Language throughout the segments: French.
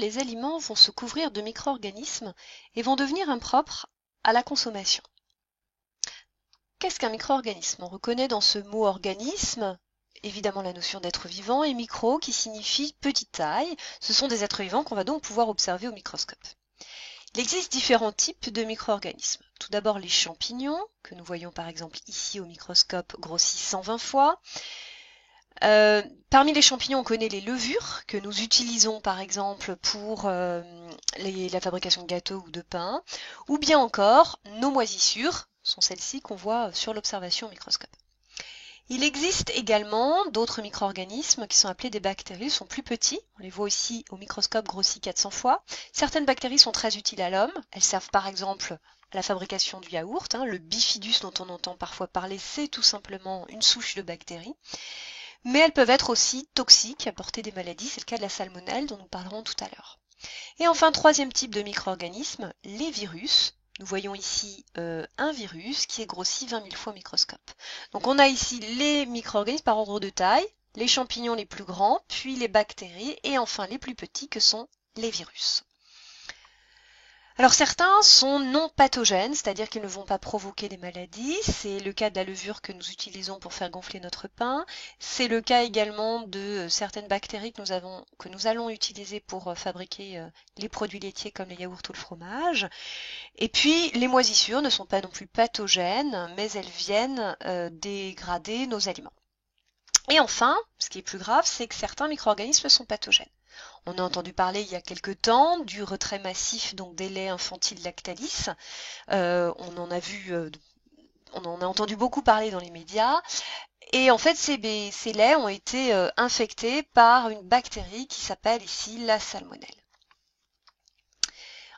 les aliments vont se couvrir de micro-organismes et vont devenir impropres à la consommation. Qu'est-ce qu'un micro-organisme? On reconnaît dans ce mot organisme évidemment la notion d'être vivant et micro qui signifie petite taille. Ce sont des êtres vivants qu'on va donc pouvoir observer au microscope. Il existe différents types de micro-organismes. Tout d'abord les champignons, que nous voyons par exemple ici au microscope grossis 120 fois. Parmi les champignons, on connaît les levures, que nous utilisons par exemple pour la fabrication de gâteaux ou de pain, ou bien encore nos moisissures, sont celles-ci qu'on voit sur l'observation au microscope. Il existe également d'autres micro-organismes qui sont appelés des bactéries, sont plus petits, on les voit aussi au microscope grossi 400 fois. Certaines bactéries sont très utiles à l'homme, elles servent par exemple à la fabrication du yaourt, le bifidus dont on entend parfois parler, c'est tout simplement une souche de bactéries. Mais elles peuvent être aussi toxiques, apporter des maladies, c'est le cas de la salmonelle dont nous parlerons tout à l'heure. Et enfin, troisième type de micro-organismes, les virus. Nous voyons ici un virus qui est grossi 20 000 fois au microscope. Donc on a ici les micro-organismes par ordre de taille, les champignons les plus grands, puis les bactéries, et enfin les plus petits que sont les virus. Alors certains sont non pathogènes, c'est-à-dire qu'ils ne vont pas provoquer des maladies. C'est le cas de la levure que nous utilisons pour faire gonfler notre pain. C'est le cas également de certaines bactéries que nous allons utiliser pour fabriquer les produits laitiers comme les yaourts ou le fromage. Et puis les moisissures ne sont pas non plus pathogènes, mais elles viennent dégrader nos aliments. Et enfin, ce qui est plus grave, c'est que certains micro-organismes sont pathogènes. On a entendu parler il y a quelque temps du retrait massif donc des laits infantiles Lactalis. On en a entendu beaucoup parler dans les médias. Et en fait, ces laits ont été infectés par une bactérie qui s'appelle ici la salmonelle.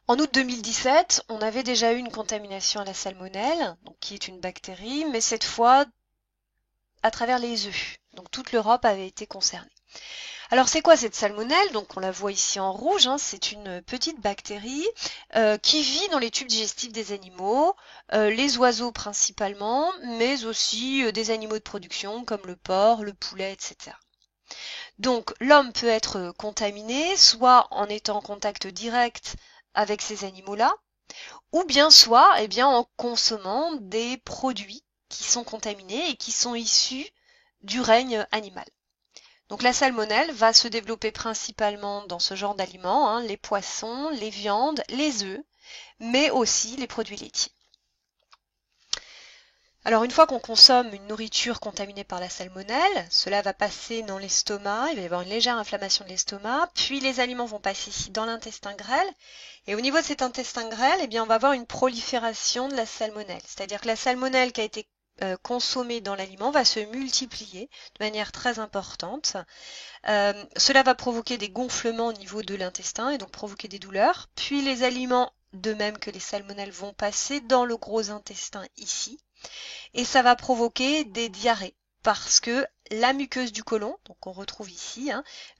En août 2017, on avait déjà eu une contamination à la salmonelle, donc qui est une bactérie, mais cette fois à travers les œufs. Donc toute l'Europe avait été concernée. Alors c'est quoi cette salmonelle? Donc on la voit ici en rouge, c'est une petite bactérie qui vit dans les tubes digestifs des animaux, les oiseaux principalement, mais aussi des animaux de production comme le porc, le poulet, etc. Donc l'homme peut être contaminé, soit en étant en contact direct avec ces animaux-là, ou bien soit en consommant des produits qui sont contaminés et qui sont issus du règne animal. Donc la salmonelle va se développer principalement dans ce genre d'aliments, les poissons, les viandes, les œufs, mais aussi les produits laitiers. Alors une fois qu'on consomme une nourriture contaminée par la salmonelle, cela va passer dans l'estomac, il va y avoir une légère inflammation de l'estomac, puis les aliments vont passer ici dans l'intestin grêle, et au niveau de cet intestin grêle, on va avoir une prolifération de la salmonelle, c'est-à-dire que la salmonelle qui a été consommée dans l'aliment va se multiplier de manière très importante. Cela va provoquer des gonflements au niveau de l'intestin et donc provoquer des douleurs. Puis les aliments, de même que les salmonelles, vont passer dans le gros intestin ici. Et ça va provoquer des diarrhées parce que la muqueuse du côlon, donc on retrouve ici,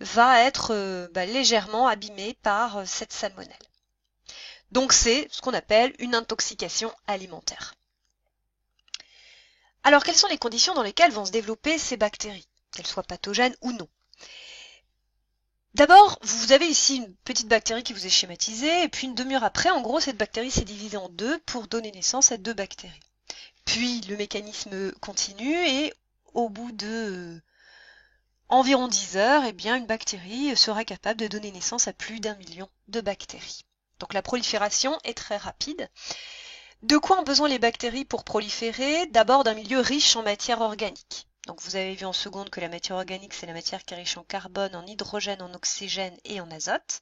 va être légèrement abîmée par cette salmonelle. Donc c'est ce qu'on appelle une intoxication alimentaire. Alors quelles sont les conditions dans lesquelles vont se développer ces bactéries, qu'elles soient pathogènes ou non? D'abord, vous avez ici une petite bactérie qui vous est schématisée, et puis une demi-heure après, en gros, cette bactérie s'est divisée en deux pour donner naissance à deux bactéries. Puis le mécanisme continue, et au bout de environ 10 heures, une bactérie sera capable de donner naissance à plus d'1 million de bactéries. Donc la prolifération est très rapide. De quoi ont besoin les bactéries pour proliférer? D'abord d'un milieu riche en matière organique. Donc vous avez vu en seconde que la matière organique, c'est la matière qui est riche en carbone, en hydrogène, en oxygène et en azote.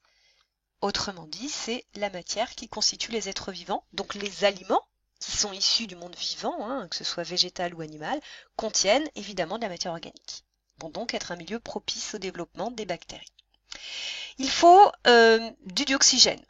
Autrement dit, c'est la matière qui constitue les êtres vivants, donc les aliments qui sont issus du monde vivant, que ce soit végétal ou animal, contiennent évidemment de la matière organique. Vont donc être un milieu propice au développement des bactéries. Il faut du dioxygène.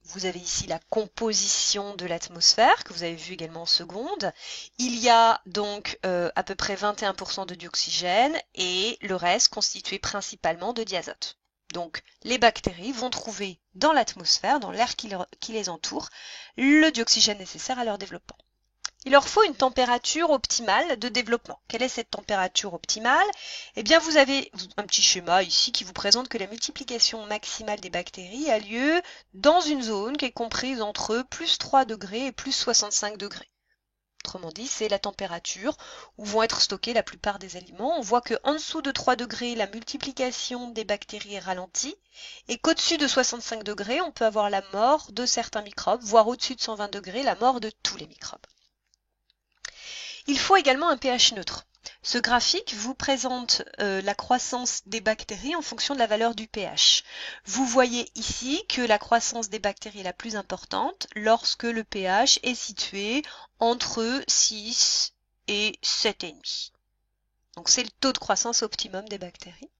Vous avez ici la composition de l'atmosphère, que vous avez vu également en seconde. Il y a donc à peu près 21% de dioxygène et le reste constitué principalement de diazote. Donc les bactéries vont trouver dans l'atmosphère, dans l'air qui les entoure, le dioxygène nécessaire à leur développement. Il leur faut une température optimale de développement. Quelle est cette température optimale? Eh bien, vous avez un petit schéma ici qui vous présente que la multiplication maximale des bactéries a lieu dans une zone qui est comprise entre plus 3 degrés et plus 65 degrés. Autrement dit, c'est la température où vont être stockés la plupart des aliments. On voit qu'en dessous de 3 degrés, la multiplication des bactéries est ralentie et qu'au-dessus de 65 degrés, on peut avoir la mort de certains microbes, voire au-dessus de 120 degrés, la mort de tous les microbes. Il faut également un pH neutre. Ce graphique vous présente la croissance des bactéries en fonction de la valeur du pH. Vous voyez ici que la croissance des bactéries est la plus importante lorsque le pH est situé entre 6 et 7,5. Donc c'est le taux de croissance optimum des bactéries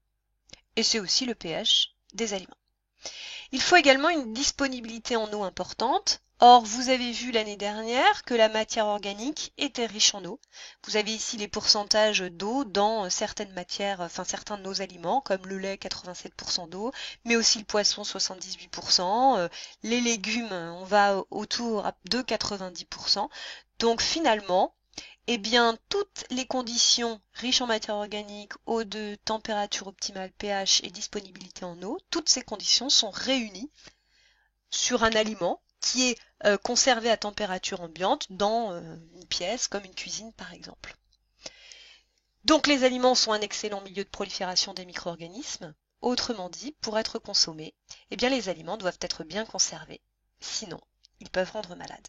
et c'est aussi le pH des aliments. Il faut également une disponibilité en eau importante. Or, vous avez vu l'année dernière que la matière organique était riche en eau. Vous avez ici les pourcentages d'eau dans certaines matières, certains de nos aliments, comme le lait 87% d'eau, mais aussi le poisson 78%, les légumes, on va autour de 90%. Donc finalement, eh bien, toutes les conditions riches en matière organique, eau de température optimale, pH et disponibilité en eau, toutes ces conditions sont réunies sur un aliment qui est conservé à température ambiante dans une pièce comme une cuisine par exemple. Donc les aliments sont un excellent milieu de prolifération des micro-organismes. Autrement dit, pour être consommés, eh bien les aliments doivent être bien conservés, sinon ils peuvent rendre malades.